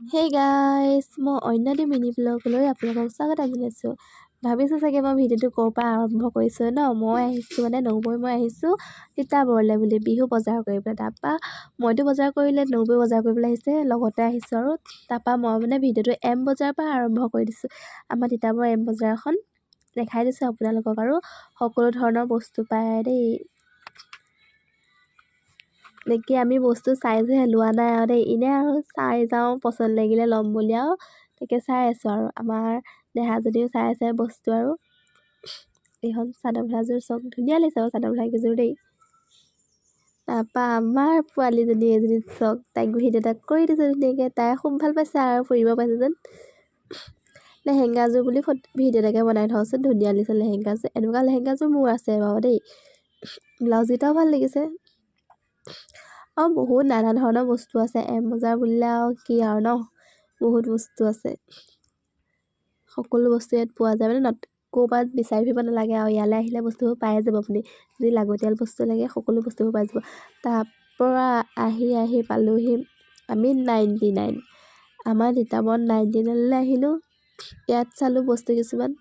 Hey guys, মই অন্যদি mini ব্লগলৈ আপোনালোকক স্বাগতম জনাইছোঁ। ভাবিছোঁ চাগে মই ভিডিঅ'টো ক'ৰ পৰা আৰম্ভ কৰিছোঁ ন। মই আহিছোঁ নৌবৈ মই আহিছোঁ তিতাবৰলৈ বুলি বিহু বজাৰ কৰিবলৈ। তাৰপৰা মইতো বজাৰ কৰিলে নৌবৈ বজাৰ কৰিবলৈ আহিছে, লগতে আহিছোঁ আৰু তাৰপৰা মই ভিডিঅ'টো এম বজাৰৰ পৰা আৰম্ভ কৰি দিছোঁ। আমাৰ তিতাবৰ এম বজাৰখন দেখাই দিছোঁ আপোনালোকক, আৰু সকলো ধৰণৰ বস্তু পায় দেই। দেখি আমি বস্তু চাইজহে লোৱা নাই আৰু দেই, এনেই আৰু চাই যাওঁ, পচন্দ লাগিলে ল'ম বুলি আৰু তাকে চাই আছোঁ। আৰু আমাৰ দেহাজনীও চাই আছে বস্তু। আৰু এইখন চাদৰ মেখেলাযোৰ চাওক, ধুনীয়া লাগিছে আৰু চাদৰ মেখেলাকেইযোৰ দেই। তাৰপৰা আমাৰ পোৱালীজনী এজনী চাওক, তাইক ভিডিঅ' এটা কৰি দিছোঁ ধুনীয়াকৈ। তাই খুব ভাল পাইছে আৰু ফুৰিব পাইছে যেন। লেহেংগাযোৰ বুলি ভিডিঅ' এটাকে বনাই থওঁচোন, ধুনীয়া লাগিছে লেহেংগাযোৰ। এনেকুৱা লেহেংগাযোৰ মোৰ আছে বাৰু দেই। ব্লাউজকেইটাও ভাল লাগিছে। আৰু বহুত নানা ধৰণৰ বস্তু আছে এম বজাৰ বুলিলে, আৰু কি আৰু ন, বহুত বস্তু আছে। সকলো বস্তু ইয়াত পোৱা যায়, ক'ৰবাত বিচাৰি ফুৰিব নালাগে আৰু ইয়ালৈ আহিলে বস্তুবোৰ পাই যাব। আপুনি যি লাগতিয়াল বস্তু লাগে সকলো বস্তুবোৰ পাই যাব। তাৰপৰা আহি পালোহি আমি 99। আমাৰ তিতাবৰত 99লৈ আহিলোঁ। ইয়াত চালোঁ বস্তু কিছুমান।